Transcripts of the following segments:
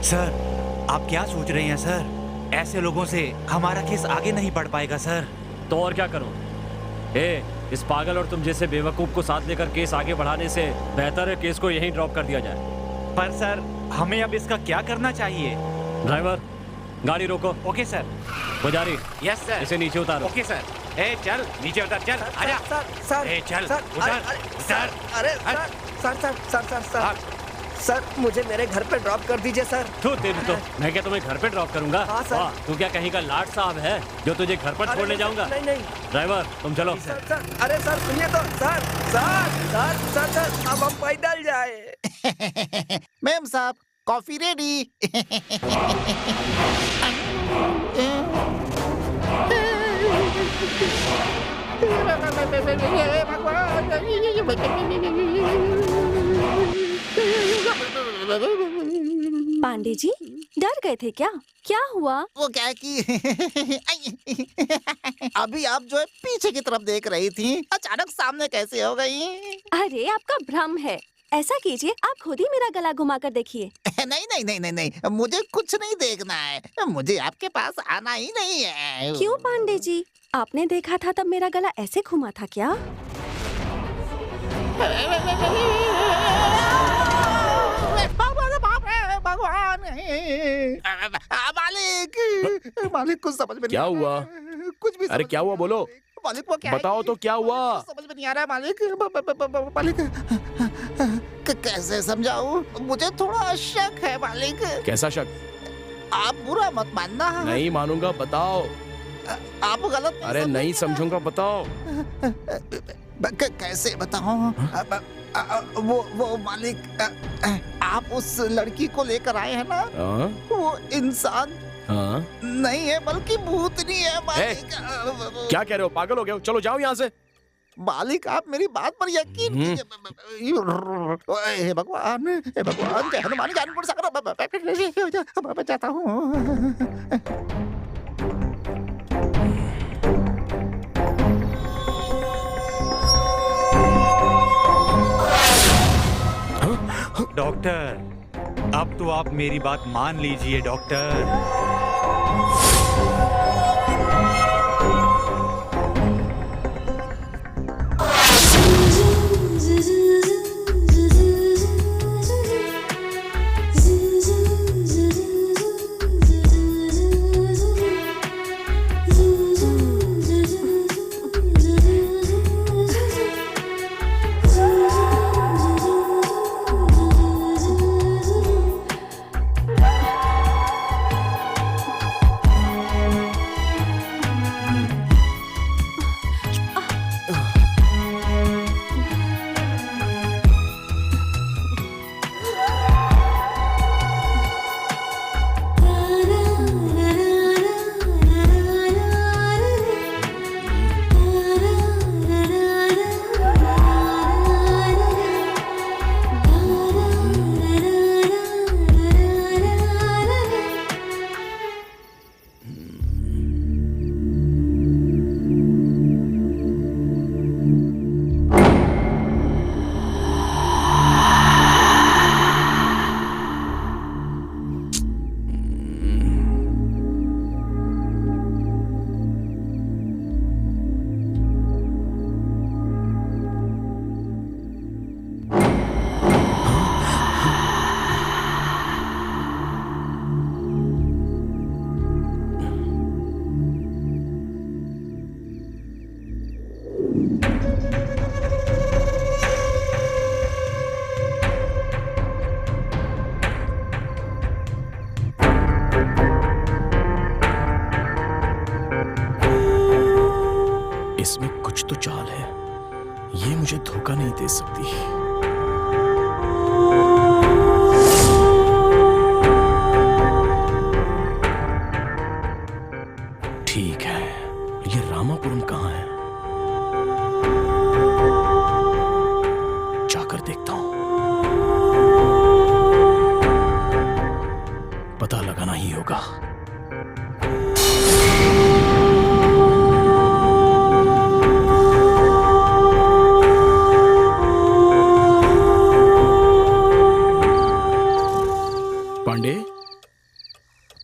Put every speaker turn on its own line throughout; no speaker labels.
Sir, आप क्या सोच रहे हैं सर? ऐसे लोगों से हमारा केस आगे नहीं बढ़ पाएगा सर।
तो और क्या करूं? इस पागल और तुम जैसे बेवकूफ को साथ लेकर केस आगे बढ़ाने से बेहतर है केस को यहीं ड्रॉप कर दिया जाए।
पर सर, हमें अब इसका क्या करना चाहिए?
ड्राइवर, गाड़ी रोको।
Okay sir.
पुजारी,
यस सर।
इसे नीचे उतारो।
Okay sir. ए चल, नीचे उतर, चल आजा।
सर,
ए चल,
सर,
उतर,
सर, अरे सर, सर, मुझे मेरे घर पे ड्रॉप कर दीजिए सर।
तू तेरी तो मैं क्या तुम्हें घर पे ड्रॉप करूंगा?
हाँ, सर।
वाह, तू क्या कहीं का लाट साहब है जो तुझे घर पर छोड़ने जाऊंगा?
नहीं नहीं
ड्राइवर, तुम चलो।
सर, अरे सर सुनिए तो सर, अब हम पैदल जाए।
मैम साहब, कॉफी रेडी।
पांडे जी, डर गए थे क्या? क्या हुआ?
वो क्या है कि अभी आप जो है पीछे की तरफ देख रही थी, अचानक सामने कैसे हो गई?
अरे आपका भ्रम है। ऐसा कीजिए, आप खुद ही मेरा गला घुमा कर देखिए।
नहीं नहीं नहीं नहीं नहीं, मुझे कुछ नहीं देखना है। मुझे आपके पास आना ही नहीं है।
क्यों पांडे जी? आपने देखा था तब मेरा गला ऐसे घुमा था क्या?
भगवान, मालिक, मालिक कुछ समझ में नहीं
क्या
आ रहा
हुआ?
है। कुछ भी
अरे
समझ
क्या
में
हुआ,
नहीं
बोलो।
आ रहा है। मालिक वो क्या है
बताओ
कि-
तो क्या हुआ?
समझ में नहीं आ रहा है मालिक। मालिक कैसे समझाऊं? मुझे थोड़ा शक है मालिक।
कैसा शक?
आप बुरा मत मानना।
नहीं मानूंगा, बताओ।
आप गलत
अरे नहीं समझूंगा, बताओ।
कैसे बताऊं? वो मालिक, आप उस लड़की को लेकर आए हैं ना,
हाँ?
वो इंसान
हाँ?
नहीं है बल्कि भूतनी है मालिक।
क्या कह रहे हो? पागल हो गए हो? चलो जाओ यहाँ से।
मालिक आप मेरी बात पर यकीन कीजिए। हे भगवान, हे भगवान, जय हनुमान ज्ञान सागर। मैं जाता हूँ।
डॉक्टर, अब तो आप मेरी बात मान लीजिए डॉक्टर।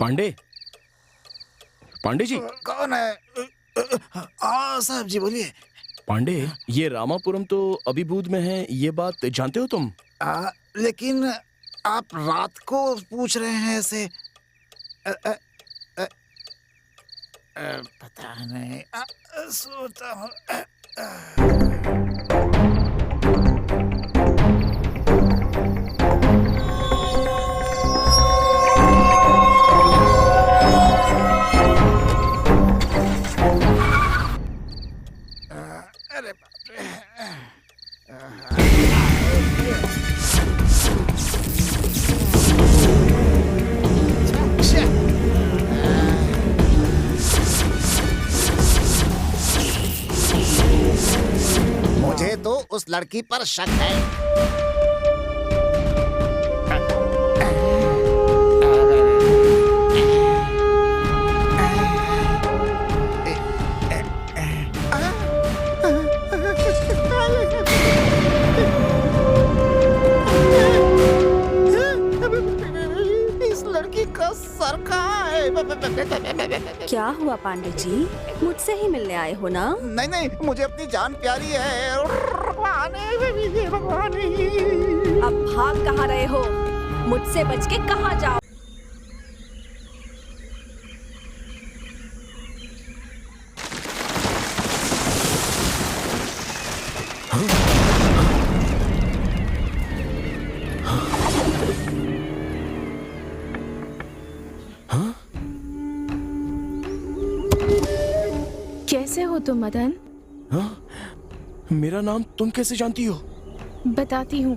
पांडे, पांडे जी।
कौन है? हाँ साहब जी बोलिए।
पांडे, ये रामापुरम तो अभिभूत में है, ये बात जानते हो तुम?
लेकिन आप रात को पूछ रहे हैं ऐसे। पता नहीं, सोता हूँ। अरे बाप रे। मुझे तो उस लड़की पर शक है। इस लड़की का सर कहाँ है?
क्या हुआ पांडे जी, मुझसे ही मिलने आए हो ना?
नहीं नहीं, मुझे अपनी जान प्यारी है। भगवान, भगवान।
अब भाग कहाँ रहे हो? मुझसे बच के कहाँ जाओ?
कैसे हो तुम मदन?
हाँ? मेरा नाम तुम कैसे जानती हो?
बताती हूँ,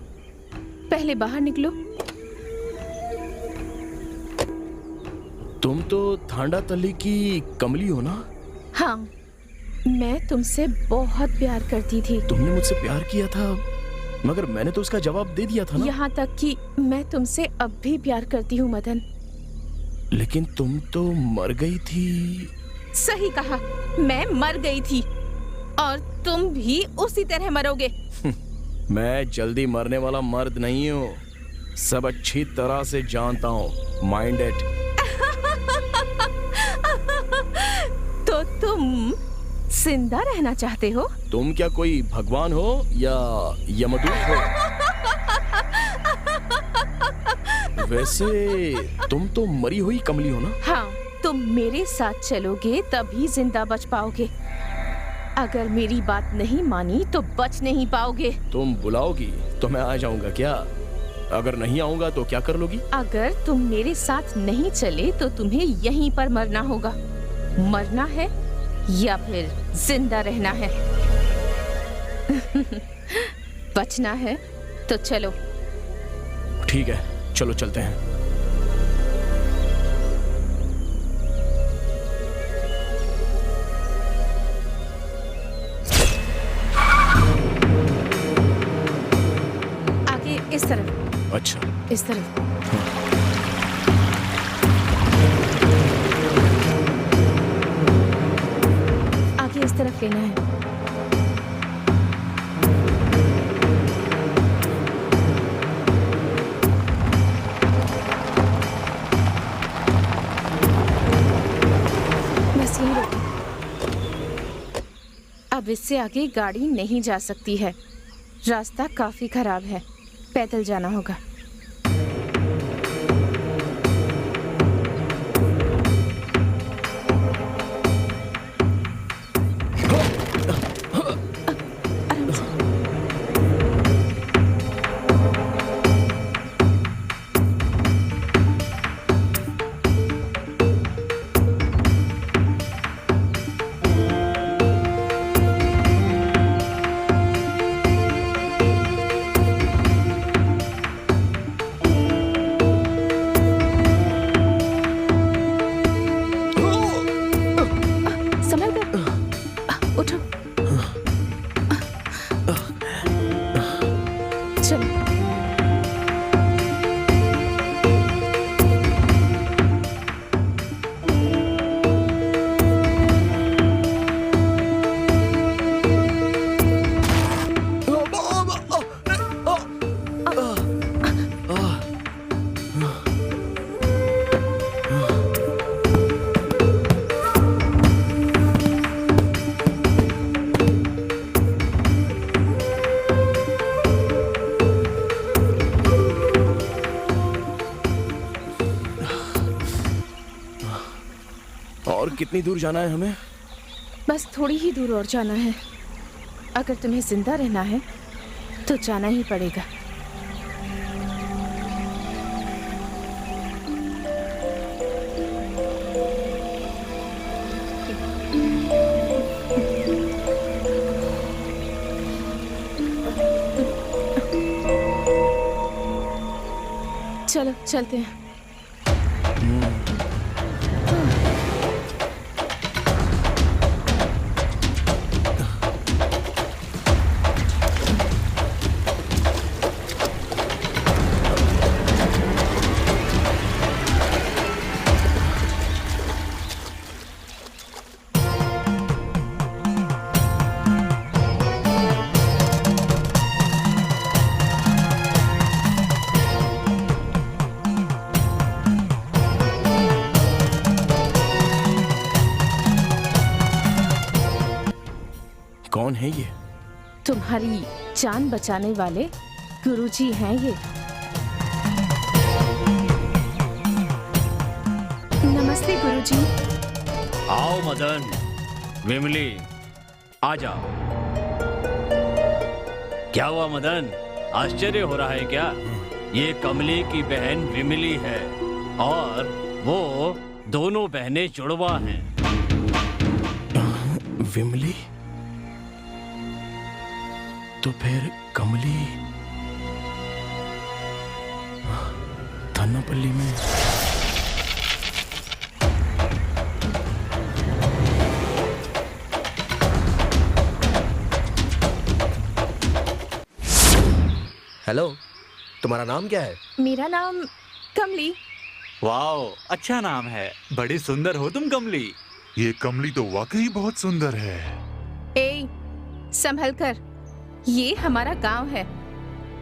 पहले बाहर निकलो।
तुम तो थांडा तल्ली की कमली हो ना?
हाँ, मैं तुमसे बहुत प्यार करती थी।
तुमने मुझसे प्यार किया था, मगर मैंने तो उसका जवाब दे दिया था ना।
यहाँ तक कि मैं तुमसे अब भी प्यार करती हूँ मदन।
लेकिन तुम तो मर गई थी।
सही कहा, मैं मर गई थी और तुम भी उसी तरह मरोगे।
मैं जल्दी मरने वाला मर्द नहीं हूँ, सब अच्छी तरह से जानता हूँ। माइंडेड।
तो तुम जिंदा रहना चाहते हो?
तुम क्या कोई भगवान हो या यमदूत हो? वैसे तुम तो मरी हुई कमली हो ना?
हाँ, तुम मेरे साथ चलोगे तभी जिंदा बच पाओगे। अगर मेरी बात नहीं मानी तो बच नहीं पाओगे।
तुम बुलाओगी तो मैं आ जाऊंगा क्या? अगर नहीं आऊंगा तो क्या कर लोगी?
अगर तुम मेरे साथ नहीं चले तो तुम्हें यहीं पर मरना होगा। मरना है या फिर जिंदा रहना है? बचना है तो चलो।
ठीक है, चलो चलते हैं।
आगे इस तरफ।
अच्छा,
इस तरफ। आगे इस तरफ लेना है। बस यहीं रोको। अब इससे आगे गाड़ी नहीं जा सकती है, रास्ता काफी खराब है, पैदल जाना होगा।
और कितनी दूर जाना है हमें?
बस थोड़ी ही दूर और जाना है। अगर तुम्हें जिंदा रहना है तो जाना ही पड़ेगा। चलो चलते हैं।
कौन है ये?
तुम्हारी जान बचाने वाले गुरुजी हैं ये। नमस्ते गुरुजी।
आओ मदन, विमली, आ जाओ। क्या हुआ मदन, आश्चर्य हो रहा है क्या? ये कमली की बहन विमली है और वो दोनों बहनें जुड़वा हैं।
विमली? तो फिर कमली थानापल्ली में।
हेलो, तुम्हारा नाम क्या है?
मेरा नाम कमली।
वाओ, अच्छा नाम है। बड़ी सुंदर हो तुम कमली।
ये कमली तो वाकई बहुत सुंदर है।
ए, संभल कर। ये हमारा गांव है,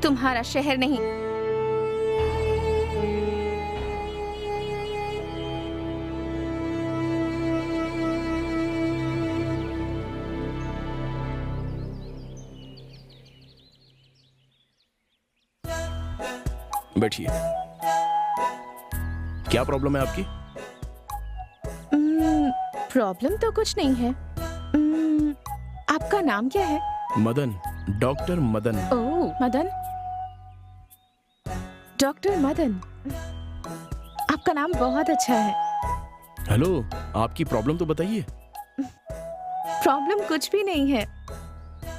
तुम्हारा शहर नहीं।
बैठिए। क्या प्रॉब्लम है आपकी?
प्रॉब्लम तो कुछ नहीं है। आपका नाम क्या है?
मदन, डॉक्टर मदन।
ओह, मदन। डॉक्टर मदन, आपका नाम बहुत अच्छा है।
हेलो, आपकी प्रॉब्लम तो बताइए।
प्रॉब्लम कुछ भी नहीं है।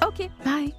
Okay, bye.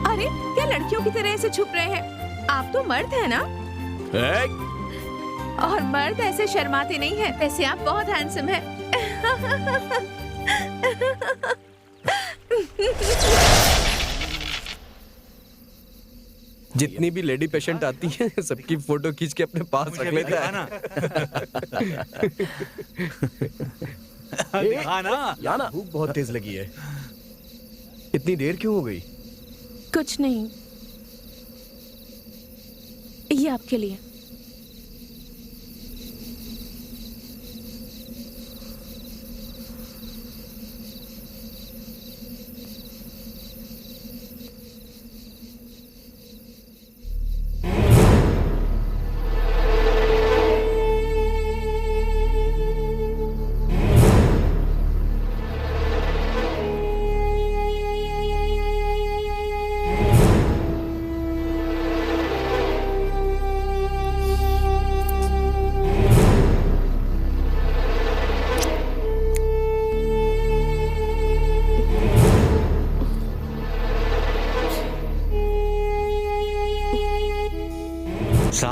अरे, क्या लड़कियों की तरह ऐसे छुप रहे हैं? आप तो मर्द हैं ना? और मर्द ऐसे शर्माते नहीं हैं। वैसे आप बहुत हैंडसम हैं।
जितनी भी लेडी पेशेंट आती हैं, सबकी फोटो खींच के अपने पास रख लेता है।
याना
भूख बहुत तेज लगी है। इतनी देर क्यों हो गई?
कुछ नहीं, ये आपके लिए।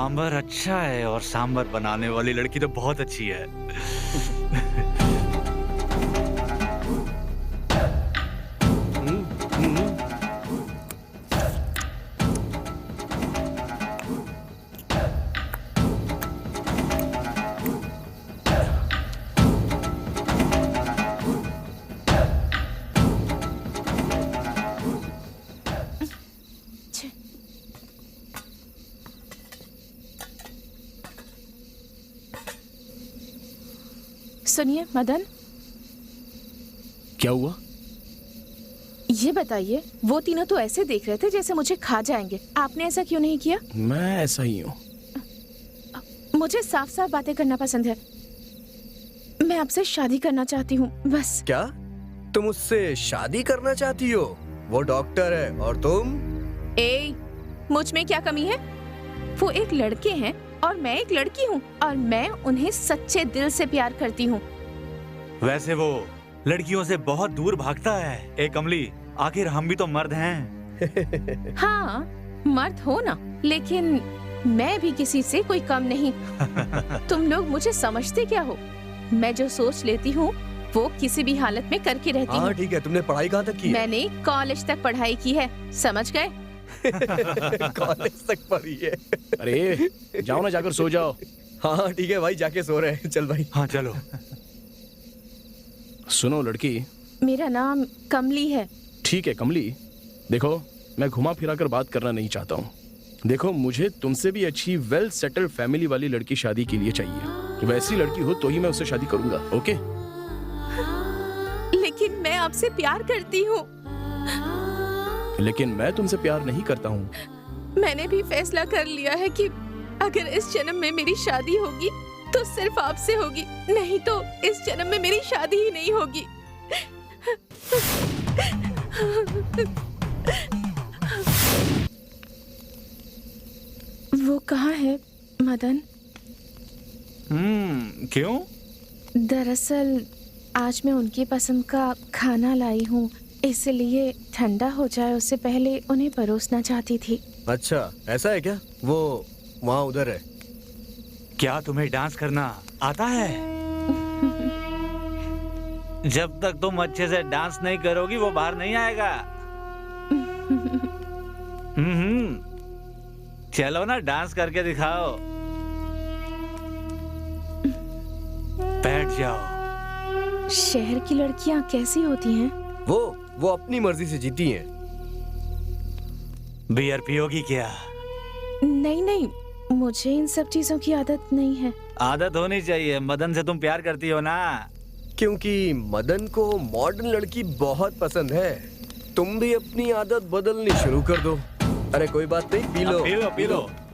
सांबर अच्छा है और सांबर बनाने वाली लड़की तो बहुत अच्छी है।
सुनिए मदन,
क्या हुआ?
ये बताइए, वो तीनों तो ऐसे देख रहे थे जैसे मुझे खा जाएंगे। आपने ऐसा क्यों नहीं किया?
मैं ऐसा ही हूँ।
मुझे साफ साफ बातें करना पसंद है। मैं आपसे शादी करना चाहती हूँ, बस।
क्या तुम उससे शादी करना चाहती हो? वो डॉक्टर है और तुम?
ए, मुझ में क्या कमी है? वो एक लड़के हैं और मैं एक लड़की हूँ और मैं उन्हें सच्चे दिल से प्यार करती हूँ।
वैसे वो लड़कियों से बहुत दूर भागता है। ए कमली, आखिर हम भी तो मर्द हैं।
हाँ, मर्द हो ना, लेकिन मैं भी किसी से कोई कम नहीं। तुम लोग मुझे समझते क्या हो? मैं जो सोच लेती हूँ वो किसी भी हालत में करके रहती हूँ।
ठीक है, तुमने पढ़ाई कहाँ तक की है?
मैंने कॉलेज तक पढ़ाई की है, समझ गए?
कॉलेज तक पढ़ी है।
अरे जाओ ना, जाकर सो जाओ।
हाँ ठीक है भाई, जाके सो रहे हैं। चल भाई।
हाँ चलो।
सुनो लड़की,
मेरा नाम कमली है।
ठीक है कमली, देखो मैं घुमा फिरा कर बात करना नहीं चाहता हूँ। देखो, मुझे तुमसे भी अच्छी वेल सेटल्ड फैमिली वाली लड़की शादी के लिए चाहिए। वैसी लड़की हो तो ही मैं उससे शादी करूंगा। ओके?
लेकिन मैं आपसे प्यार करती हूँ।
लेकिन मैं तुमसे प्यार नहीं करता हूँ।
मैंने भी फैसला कर लिया है कि अगर इस जन्म में मेरी शादी होगी तो सिर्फ आपसे होगी, नहीं तो इस जन्म में मेरी शादी ही नहीं होगी। वो कहाँ है मदन?
क्यों?
दरअसल आज मैं उनकी पसंद का खाना लाई हूँ, इसलिए ठंडा हो जाए उससे पहले उन्हें परोसना चाहती थी।
अच्छा, ऐसा है क्या? वो वहाँ उधर है।
क्या तुम्हें डांस करना आता है? जब तक तुम अच्छे से डांस नहीं करोगी वो बाहर नहीं आएगा। चलो ना, डांस करके दिखाओ। बैठ जाओ।
शहर की लड़कियाँ कैसी होती हैं?
वो अपनी मर्जी से जीती हैं।
बियर पियोगी क्या?
नहीं नहीं, मुझे इन सब चीजों की आदत नहीं है।
आदत होनी चाहिए। मदन से तुम प्यार करती हो ना?
क्योंकि मदन को मॉडर्न लड़की बहुत पसंद है। तुम भी अपनी आदत बदलनी शुरू कर दो। अरे कोई बात नहीं, पी लो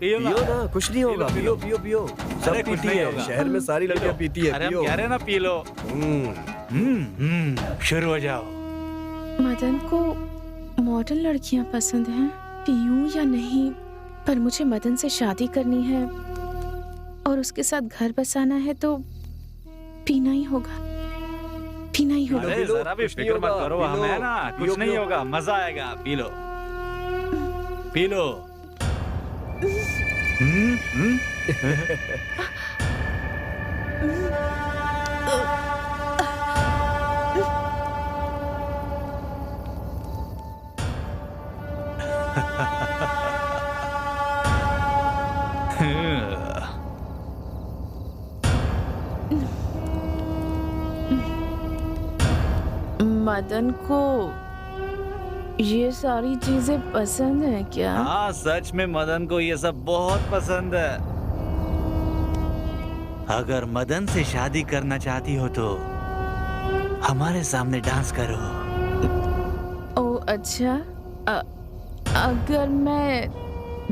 पियो ना, कुछ नहीं होगा। पियो। सब पीती है, शहर में सारी लड़कियां पीती है।
अरे हम कह रहे हैं ना, पी लो। शुरू हो जाओ।
मदन को मॉडर्न लड़कियां पसंद हैं, पीऊं या नहीं, पर मुझे मदन से शादी करनी है और उसके साथ घर बसाना है तो पीना ही होगा।
अरे जरा भी फिक्र मत करो, हम है ना, कुछ नहीं होगा, मजा आएगा। P low.
मदन को ये सारी चीजें पसंद है क्या?
हाँ, सच में मदन को ये सब बहुत पसंद है। अगर मदन से शादी करना चाहती हो तो हमारे सामने डांस करो।
ओ अच्छा, अगर मैं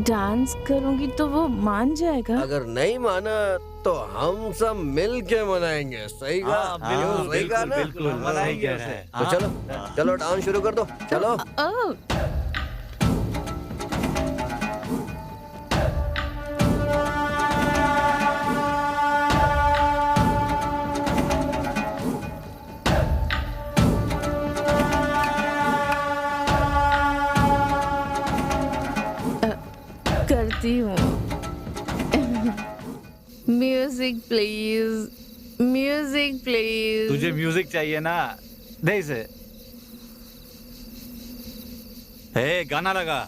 डांस करूंगी तो वो मान जाएगा?
अगर नहीं माना तो हम सब मिल के मनाएंगे। सही कहा? सही कहा ना?
बिल्कुल मनाएंगे।
तो चलो डांस शुरू कर दो। चलो।
करती हूँ। Music please, music please.
तुझे म्यूजिक चाहिए ना, दे इसे। हे, गाना लगा।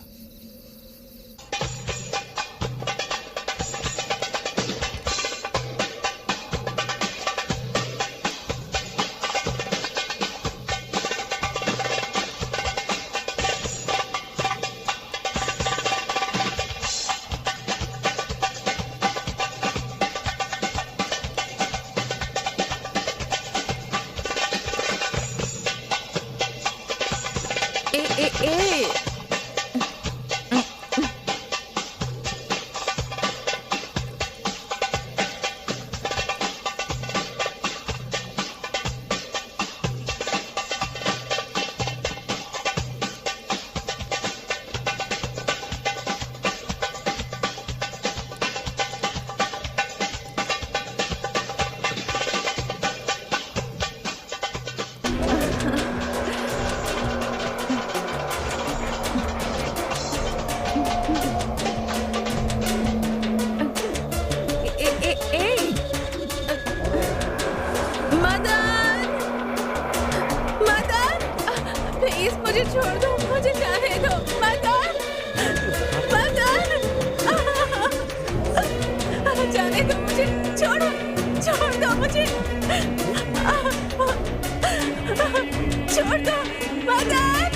मुझे छोड़ दो, मुझे जाने दो। मदन, मदन, जाने दो मुझे, छोड़ो, छोड़ दो मुझे, छोड़ दो मदन,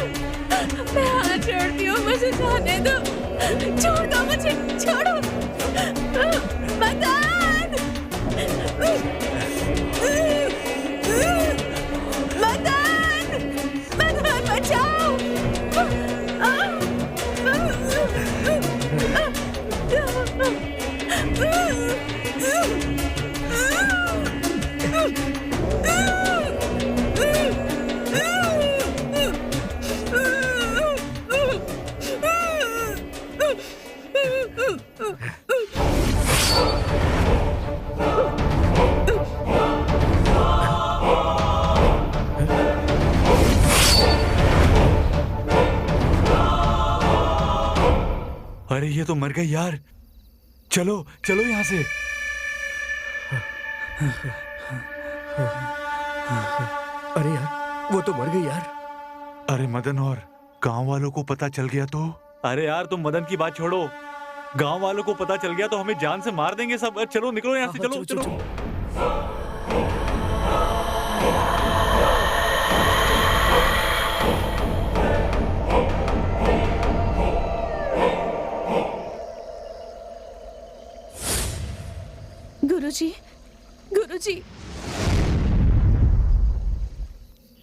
मैं हाथ जोड़ती हूँ, मुझे जाने दो, छोड़ दो मुझे, छोड़ो मदन, बचाओ।
अरे ये तो मर गई यार, चलो चलो यहाँ से।
अरे यार, वो तो मर गई यार।
अरे मदन, और गांव वालों को पता चल गया तो? अरे यार तुम मदन की बात छोड़ो, गांव वालों को पता चल गया तो हमें जान से मार देंगे सब। चलो निकलो यहाँ से, चलो चलो।
गुरुजी, गुरुजी,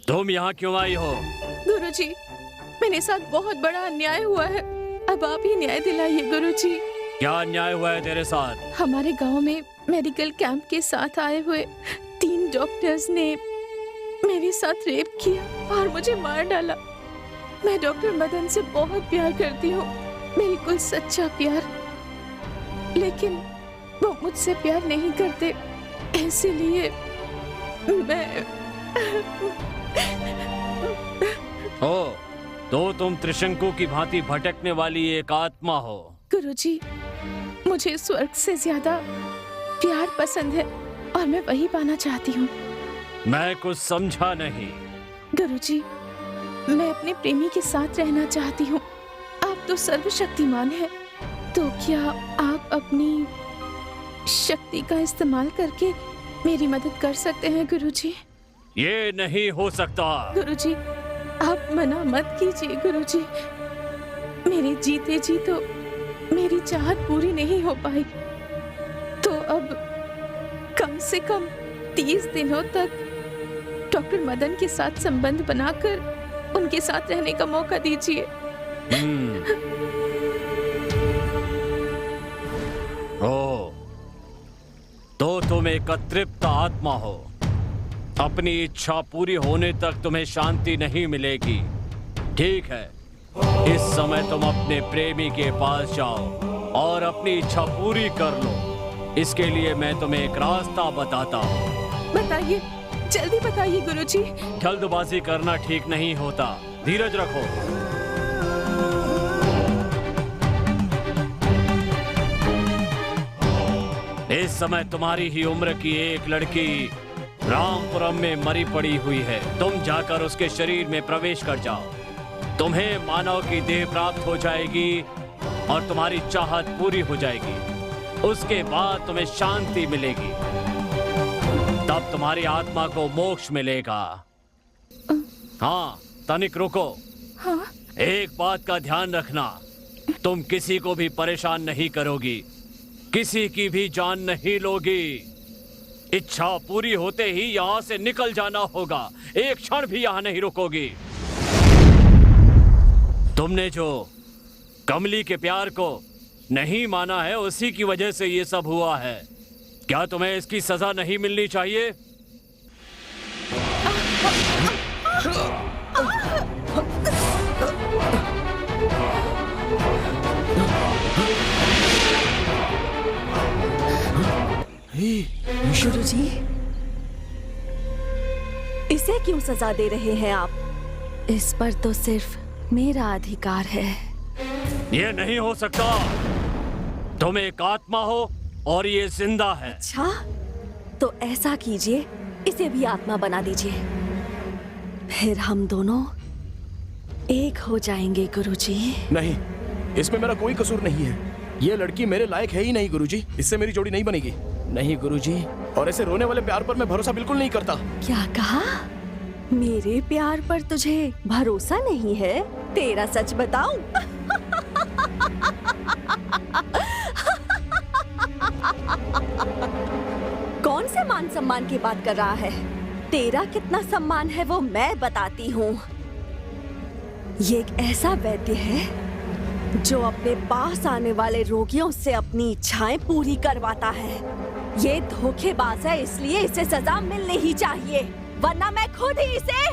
तुम यहाँ क्यों आई हो?
गुरुजी, मेरे साथ बहुत बड़ा अन्याय हुआ है, अब आप ही न्याय दिलाइए गुरुजी।
क्या अन्याय हुआ है तेरे साथ?
हमारे गांव में मेडिकल कैंप के साथ आए हुए 3 डॉक्टर्स ने मेरे साथ रेप किया और मुझे मार डाला। मैं डॉक्टर मदन से बहुत प्यार करती हूँ, बिल्कुल सच्चा प्यार, लेकिन वो मुझसे प्यार नहीं करते, इसीलिए मैं
तो तुम त्रिशंकु की भांति भटकने वाली एक आत्मा हो।
गुरुजी, मुझे स्वर्ग से ज्यादा प्यार पसंद है और मैं वही पाना चाहती हूँ।
मैं कुछ समझा नहीं।
गुरुजी, मैं अपने प्रेमी के साथ रहना चाहती हूँ। आप तो सर्वशक्तिमान हैं, तो क्या आप अपनी शक्ति का इस्तेमाल करके मेरी मदद कर सकते हैं गुरुजी?
ये नहीं हो सकता।
गुरुजी, आप मना मत कीजिए गुरुजी। मेरे जीते जी तो मेरी चाहत पूरी नहीं हो पाई, तो अब कम से कम 30 दिनों तक डॉक्टर मदन के साथ संबंध बनाकर उनके साथ रहने का मौका दीजिए।
तो तुम एक अतृप्त आत्मा हो। अपनी इच्छा पूरी होने तक तुम्हें शांति नहीं मिलेगी। ठीक है, इस समय तुम अपने प्रेमी के पास जाओ और अपनी इच्छा पूरी कर लो। इसके लिए मैं तुम्हें एक रास्ता बताता हूँ।
बताइए, जल्दी बताइए गुरुजी।
जल्दबाजी करना ठीक नहीं होता, धीरज रखो। इस समय तुम्हारी ही उम्र की एक लड़की रामपुरम में मरी पड़ी हुई है। तुम जाकर उसके शरीर में प्रवेश कर जाओ। तुम्हें मानव की देह प्राप्त हो जाएगी और तुम्हारी चाहत पूरी हो जाएगी। उसके बाद तुम्हें शांति मिलेगी, तब तुम्हारी आत्मा को मोक्ष मिलेगा। हाँ, तनिक रुको।
हाँ?
एक बात का ध्यान रखना, तुम किसी को भी परेशान नहीं करोगी, किसी की भी जान नहीं लोगी। इच्छा पूरी होते ही यहाँ से निकल जाना होगा, एक क्षण भी यहाँ नहीं रुकोगी। तुमने जो कमली के प्यार को नहीं माना है, उसी की वजह से ये सब हुआ है। क्या तुम्हें इसकी सजा नहीं मिलनी चाहिए?
गुरुजी, इसे क्यों सजा दे रहे हैं आप? इस पर तो सिर्फ मेरा अधिकार है।
ये नहीं हो सकता। तुम एक आत्मा हो और ये जिंदा है।
अच्छा, तो ऐसा कीजिए, इसे भी आत्मा बना दीजिए, फिर हम दोनों एक हो जाएंगे गुरुजी।
नहीं, इसमें मेरा कोई कसूर नहीं है। ये लड़की मेरे लायक है ही नहीं गुरुजी, इससे मेरी जोड़ी नहीं बनेगी। नहीं गुरुजी, और ऐसे रोने वाले प्यार पर मैं भरोसा बिल्कुल नहीं करता।
क्या कहा? मेरे प्यार पर तुझे भरोसा नहीं है? तेरा सच बताऊं? कौन से मान सम्मान की बात कर रहा है? तेरा कितना सम्मान है वो मैं बताती हूँ। ये एक ऐसा वैद्य है जो अपने पास आने वाले रोगियों से अपनी इच्छाएं पूरी करवाता है। ये धोखेबाज है, इसलिए इसे सजा मिलनी ही चाहिए, वरना मैं खुद ही इसे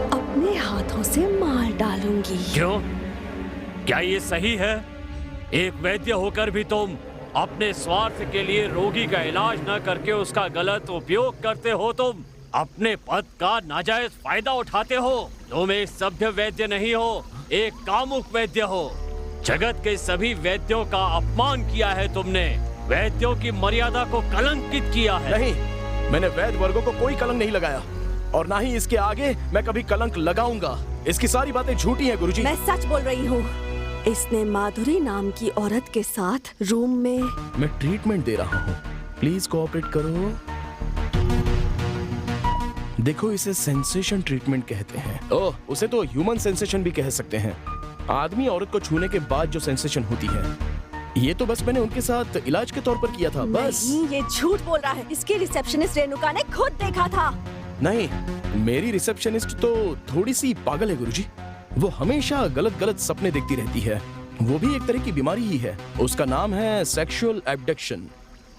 अपने हाथों से मार डालूंगी।
क्यों? क्या ये सही है? एक वैद्य होकर भी तुम अपने स्वार्थ के लिए रोगी का इलाज न करके उसका गलत उपयोग करते हो। तुम अपने पद का नाजायज फायदा उठाते हो। तुम एक सभ्य वैद्य नहीं हो, एक कामुक वैद्य हो। जगत के सभी वैद्यों का अपमान किया है तुमने, वैद्यों की मर्यादा को कलंकित किया है।
नहीं, मैंने वैद्य वर्गों को कोई कलंक नहीं लगाया, और ना ही इसके आगे मैं कभी कलंक लगाऊंगा। इसकी सारी बातें झूठी हैं गुरुजी।
मैं सच बोल रही हूँ। इसने माधुरी नाम की औरत के साथ रूम में।
मैं ट्रीटमेंट दे रहा हूँ, प्लीज कोऑपरेट करो। देखो, इसे सेंसेशन ट्रीटमेंट कहते हैं। ओह, उसे तो ह्यूमन सेंसेशन भी कह सकते हैं। आदमी औरत को छूने के बाद जो सेंसेशन होती है। ये तो बस मैंने उनके साथ इलाज के तौर पर किया था, बस।
नहीं, ये झूठ बोल रहा है। इसकी रिसेप्शनिस्ट रेणुका ने खुद देखा था।
नहीं, मेरी रिसेप्शनिस्ट तो थोड़ी सी पागल है गुरुजी। वो हमेशा गलत गलत सपने देखती रहती है। वो भी एक तरह की बीमारी ही है। उसका नाम है सेक्सुअल एब्डक्शन।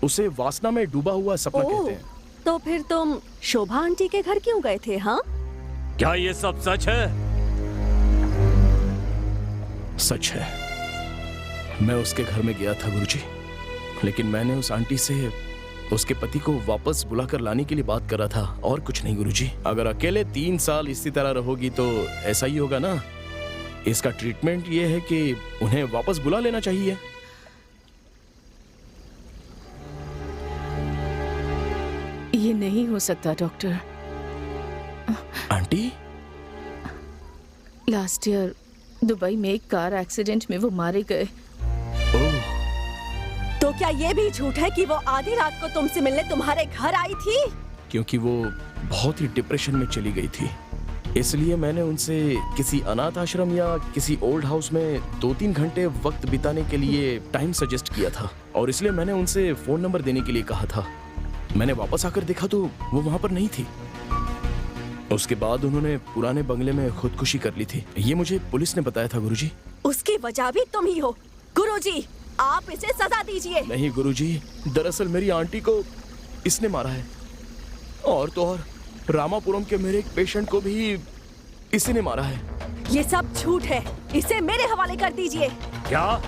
उसे वासना में डूबा हुआ सपना कहते हैं।
तो फिर तुम शोभा आंटी के घर क्यों गए थे? हाँ,
क्या ये सब सच है?
सच है। मैं उसके घर में गया था गुरुजी, लेकिन मैंने उस आंटी से उसके पति को वापस बुलाकर लाने के लिए बात कर रहा था, और कुछ नहीं गुरुजी। अगर अकेले 3 साल इसी तरह रहोगी तो ऐसा ही होगा ना। इसका ट्रीटमेंट ये है कि उन्हें वापस बुला लेना चाहिए।
ये नहीं हो सकता doctor.
Aunty,
last year Dubai में एक कार एक्सीडेंट में वो मारे गए।
तो क्या ये भी झूठ है कि वो आधी रात को तुमसे मिलने तुम्हारे घर आई थी?
क्योंकि वो बहुत ही डिप्रेशन में चली गई थी, इसलिए मैंने उनसे किसी अनाथ आश्रम या किसी ओल्ड हाउस में 2-3 घंटे वक्त बिताने के लिए टाइम सजेस्ट किया था, और इसलिए मैंने उनसे फोन नंबर देने के लिए कहा था। मैंने वापस आकर देखा तो वो वहां पर नहीं थी। उसके बाद उन्होंने पुराने बंगले में खुदकुशी कर ली थी। ये मुझे पुलिस ने बताया था गुरुजी।
उसकी वजह भी तुम ही हो। गुरुजी, आप इसे सजा दीजिए।
नहीं गुरुजी, दरअसल मेरी आंटी को इसने मारा है, और तो और रामापुरम के मेरे एक पेशेंट को भी इसी ने मारा है।
ये सब झूठ है, इसे मेरे हवाले कर दीजिए।
क्या?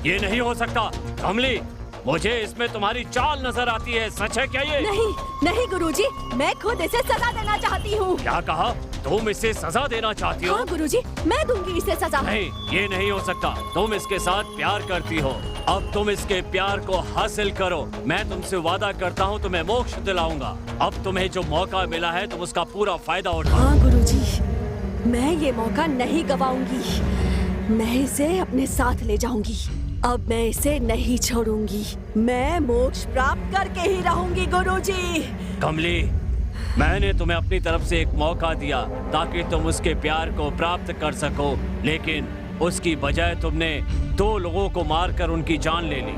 ये नहीं हो सकता। कमली, मुझे इसमें तुम्हारी चाल नजर आती है। सच है क्या ये?
नहीं नहीं गुरुजी, मैं खुद इसे सजा देना चाहती हूँ।
क्या कहा? तुम इसे सजा देना चाहती हो?
हाँ गुरुजी, मैं दूंगी इसे सजा।
नहीं, ये नहीं हो सकता। तुम इसके साथ प्यार करती हो, अब तुम इसके प्यार को हासिल करो। मैं तुमसे वादा करता हूँ तुम्हें मोक्ष दिलाऊंगा। अब तुम्हें जो मौका मिला है तुम उसका पूरा फायदा उठाओ।
हाँ गुरुजी, मैं ये मौका नहीं गवाऊंगी। मैं इसे अपने साथ ले जाऊंगी। अब मैं इसे नहीं छोड़ूंगी। मैं मोक्ष प्राप्त करके ही रहूंगी गुरुजी।
कमली, मैंने तुम्हें अपनी तरफ से एक मौका दिया ताकि तुम उसके प्यार को प्राप्त कर सको, लेकिन उसकी बजाय तुमने 2 लोगों को मारकर उनकी जान ले ली।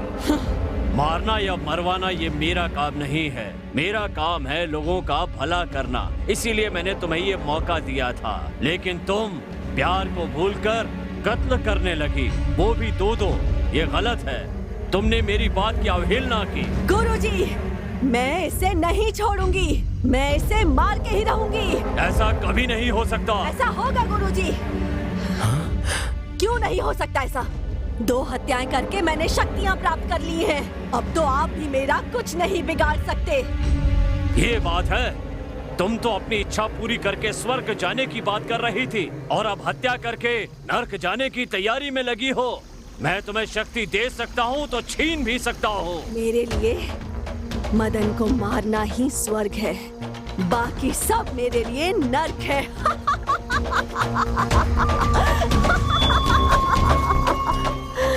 मारना या मरवाना ये मेरा काम नहीं है। मेरा काम है लोगों का भला करना। इसीलिए मैंने तुम्हें ये मौका दिया था, लेकिन तुम प्यार को भूलकर कत्ल करने लगी, वो भी 2-2। ये गलत है। तुमने मेरी बात की अवहेलना की।
गुरुजी, मैं इसे नहीं छोड़ूंगी। मैं इसे मार के ही रहूंगी।
ऐसा कभी नहीं हो सकता।
ऐसा होगा गुरुजी। क्यों नहीं हो सकता ऐसा? 2 हत्याएं करके मैंने शक्तियां प्राप्त कर ली हैं। अब तो आप भी मेरा कुछ नहीं बिगाड़ सकते।
ये बात है, तुम तो अपनी इच्छा पूरी करके स्वर्ग जाने की बात कर रही थी और अब हत्या करके नरक जाने की तैयारी में लगी हो। मैं तुम्हें शक्ति दे सकता हूँ तो छीन भी सकता हूँ।
मेरे लिए मदन को मारना ही स्वर्ग है, बाकी सब मेरे लिए नर्क है।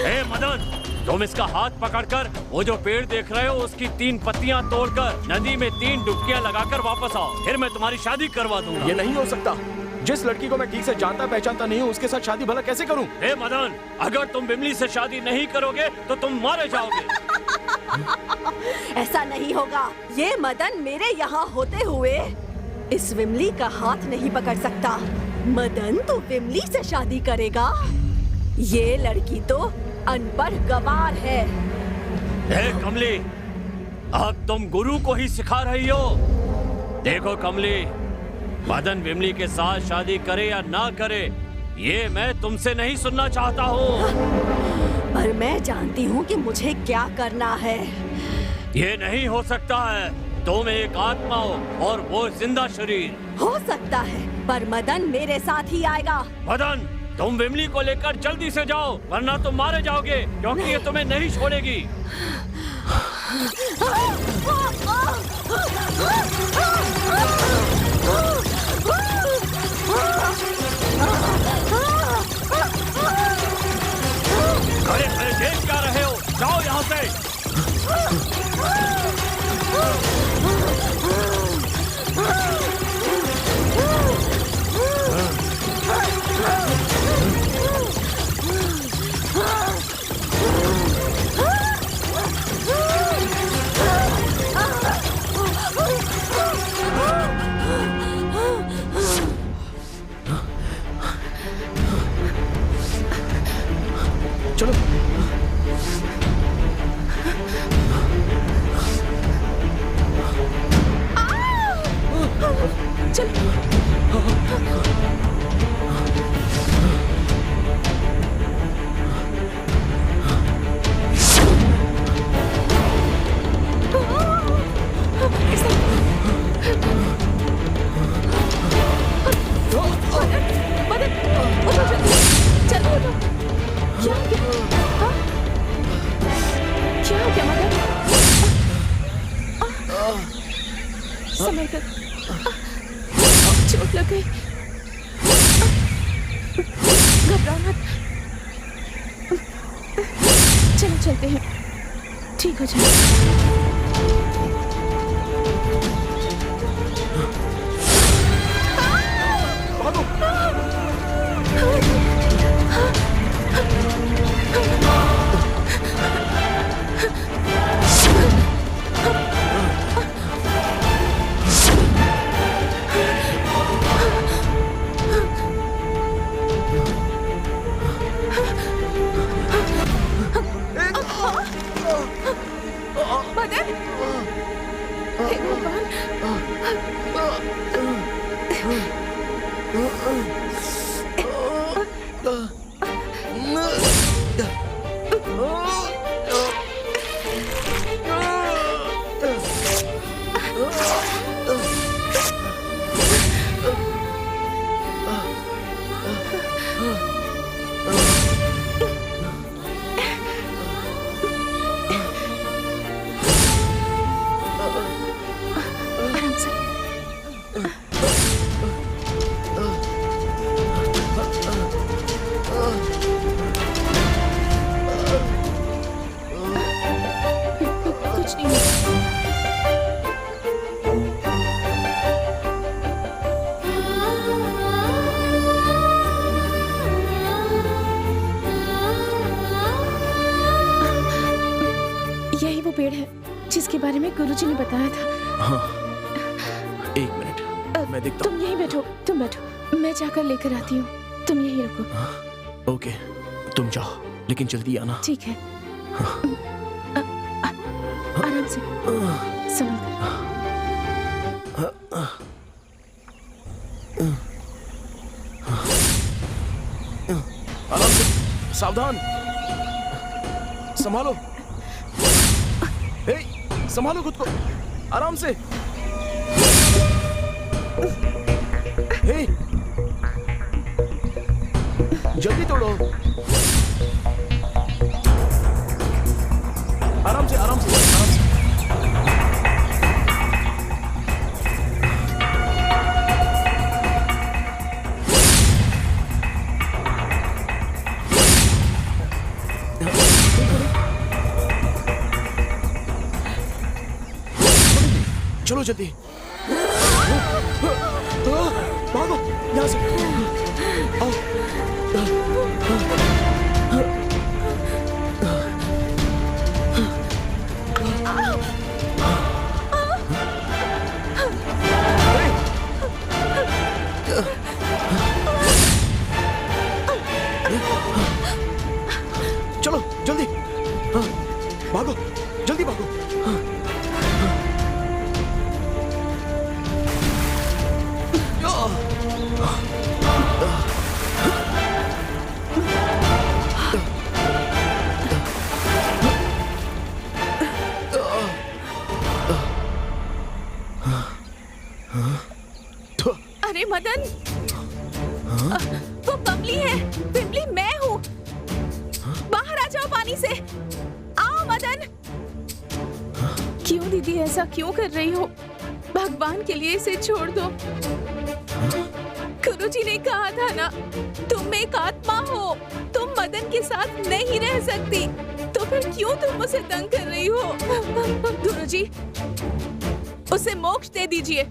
ए मदन, तुम इसका हाथ पकड़कर वो जो पेड़ देख रहे हो उसकी 3 पत्तियां तोड़कर नदी में 3 डुबकियां लगाकर वापस आओ, फिर मैं तुम्हारी शादी करवा दूंगा।
ये नहीं हो सकता। जिस लड़की को मैं ठीक से जानता पहचानता नहीं हूँ उसके साथ शादी भला कैसे करूँ?
ए मदन, अगर तुम बिमली से शादी नहीं करोगे तो तुम मारे जाओगे।
ऐसा नहीं होगा। ये मदन मेरे यहाँ होते हुए इस विमली का हाथ नहीं पकड़ सकता। मदन तो विमली से शादी करेगा? ये लड़की तो अनपढ़ गवार है।
ए कमली, अब तुम गुरु को ही सिखा रही हो। देखो कमली, मदन विमली के साथ शादी करे या ना करे, ये मैं तुमसे नहीं सुनना चाहता हूँ।
पर मैं जानती हूँ कि मुझे क्या करना है।
ये नहीं हो सकता है। तुम एक आत्मा हो और वो जिंदा शरीर।
हो सकता है, पर मदन मेरे साथ ही आएगा।
मदन, तुम विमली को लेकर जल्दी से जाओ, वरना तुम मारे जाओगे, क्योंकि ये तुम्हें नहीं छोड़ेगी। अरे अरे, देख क्या रहे हो? जाओ यहाँ से।
चलो।
चोट लग गई। घबराओ मत। चलो चलते हैं, ठीक हो जाए। कुछ नहीं होगा। यही वो पेड़ है जिसके बारे में गुरुजी ने बताया था।
हाँ, एक मिनट मैं देखता हूँ।
तुम यहीं बैठो, तुम बैठो, मैं जाकर लेकर आती हूँ। तुम यहीं रुको।
ओके, तुम जाओ लेकिन जल्दी आना।
ठीक है। आराम से, संभल कर।
आराम से, सावधान, संभालो। हे, संभालो खुद को, आराम से। हे, जल्दी तोड़ो। आराम से, आराम से, आराम से। चलो जल्दी, भागो यहाँ से। आओ। चलो जल्दी, भागो, जल्दी भागो।
अरे मदन, वो कमली है, पिंपली मैं हूँ। बाहर आ जाओ पानी से। आओ मदन। क्यों दीदी ऐसा क्यों कर रही हो? भगवान के लिए इसे छोड़ दो। गुरुजी ने कहा था ना, तुम एक आत्मा हो, तुम मदन के साथ नहीं रह सकती, तो फिर क्यों तुम उसे तंग कर रही हो? गुरुजी, उसे मोक्ष दे दीजिए।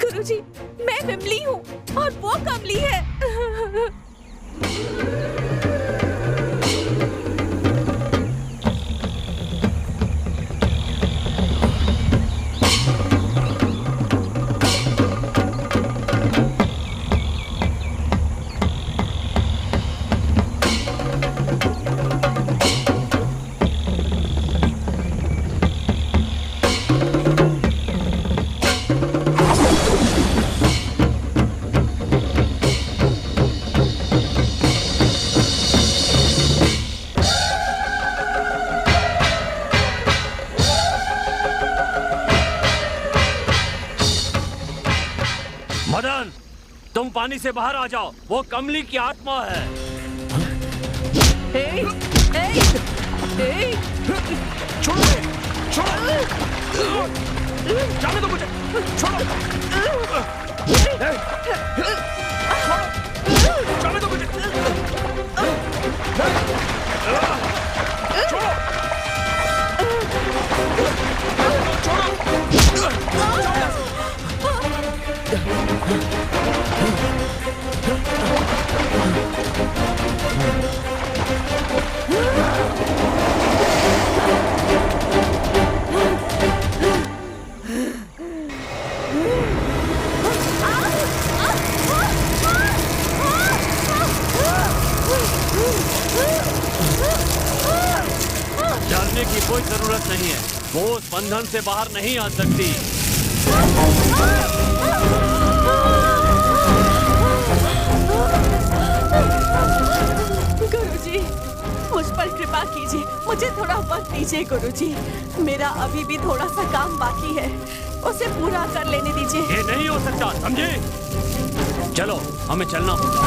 गुरुजी, मैं विमली हूँ और वो कमली है।
मदन, तुम पानी से बाहर आ जाओ, वो कमली की आत्मा है।
छोड़ो, छोड़ो, जाने दो मुझे, छोड़ो, जाने दो मुझे, छोड़ो,
डरने की कोई जरूरत नहीं है, वो उस बंधन से बाहर नहीं आ सकती।
गुरुजी, मुझ पर कृपा कीजिए, मुझे थोड़ा वक्त दीजिए गुरुजी। मेरा अभी भी थोड़ा सा काम बाकी है, उसे पूरा कर लेने दीजिए।
ये नहीं हो सकता, समझे? चलो, हमें चलना होगा।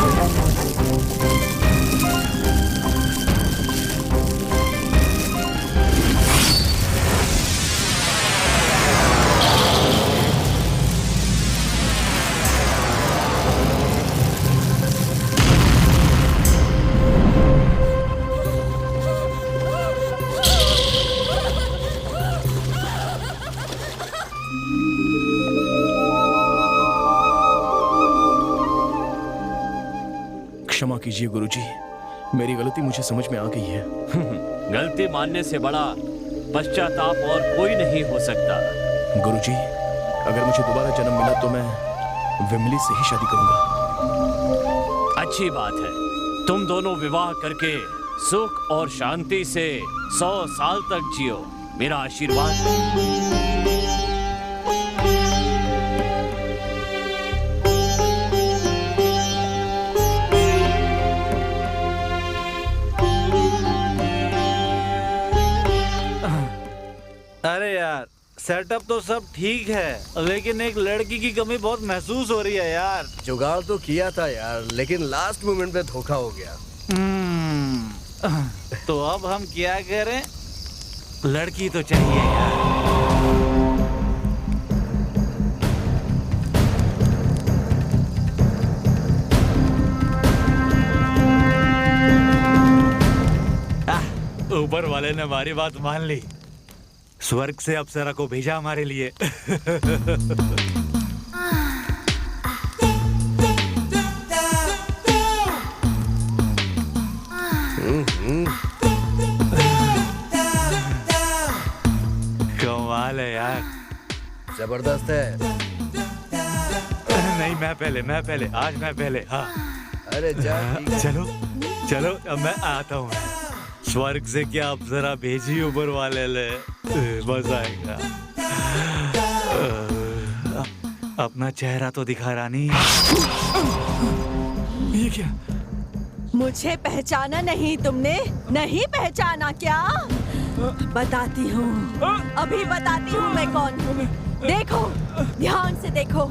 कीजिए गुरुजी, मेरी गलती मुझे समझ में आ गई है।
गलती मानने से बड़ा पश्चाताप और कोई नहीं हो सकता।
गुरुजी, अगर मुझे दोबारा जन्म मिला तो मैं विमली से ही शादी करूंगा।
अच्छी बात है, तुम दोनों विवाह करके सुख और शांति से 100 साल तक जियो, मेरा आशीर्वाद है।
अरे यार, सेटअप तो सब ठीक है, लेकिन एक लड़की की कमी बहुत महसूस हो रही है यार।
जुगाड़ तो किया था यार, लेकिन लास्ट मोमेंट पे धोखा हो गया।
तो अब हम क्या करें? लड़की तो चाहिए यार। ऊपर वाले ने हमारी बात मान ली, स्वर्ग से अप्सरा को भेजा हमारे लिए। कमाल है यार,
जबरदस्त है।
नहीं, मैं पहले, आज मैं पहले। हाँ,
अरे जा, ठीक है।
चलो चलो, अब मैं आता हूँ। स्वर्ग से क्या अप्सरा भेजी ऊपर वाले ले, मजा आएगा। अपना चेहरा तो दिखा रानी। ये क्या?
मुझे पहचाना नहीं तुमने? नहीं पहचाना क्या? बताती हूँ, अभी बताती हूँ मैं कौन हूँ। देखो, ध्यान से देखो।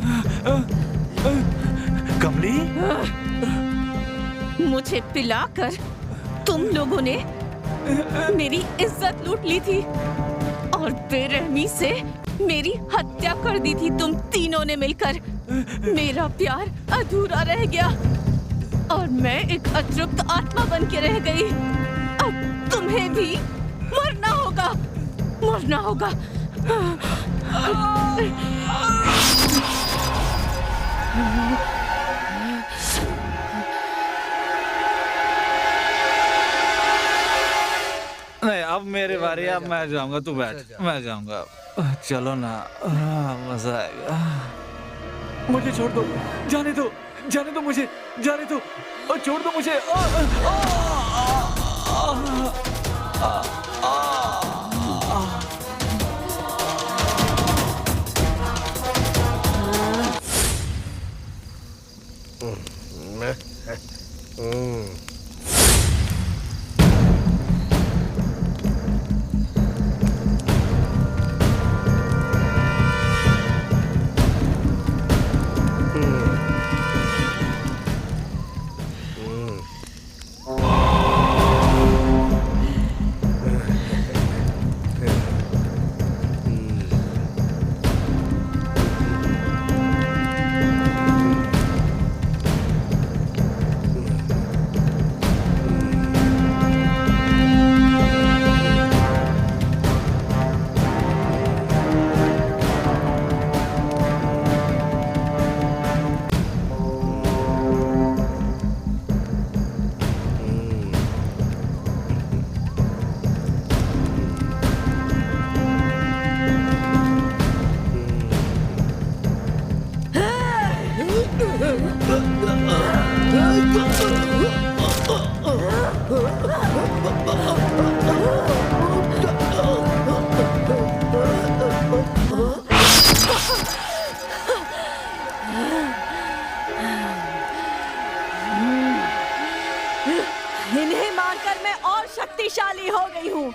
कमली,
मुझे पिलाकर तुम लोगों ने मेरी इज्जत लूट ली थी और बेरहमी से मेरी हत्या कर दी थी तुम तीनों ने मिलकर। मेरा प्यार अधूरा रह गया और मैं एक अतृप्त आत्मा बन के रह गई। अब तुम्हें भी मरना होगा, मरना होगा।
नहीं, अब मेरी बारी, अब मैं जाऊंगा। तू बैठ, मैं जाऊंगा। चलो ना, मजा आएगा। मुझे छोड़ दो, जाने दो, जाने दो मुझे, जाने दो, छोड़ दो मुझे।
इन्हें मारकर मैं और शक्तिशाली हो गई हूँ।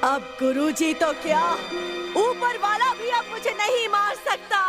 अब गुरुजी तो क्या, ऊपर वाला भी अब मुझे नहीं मार सकता।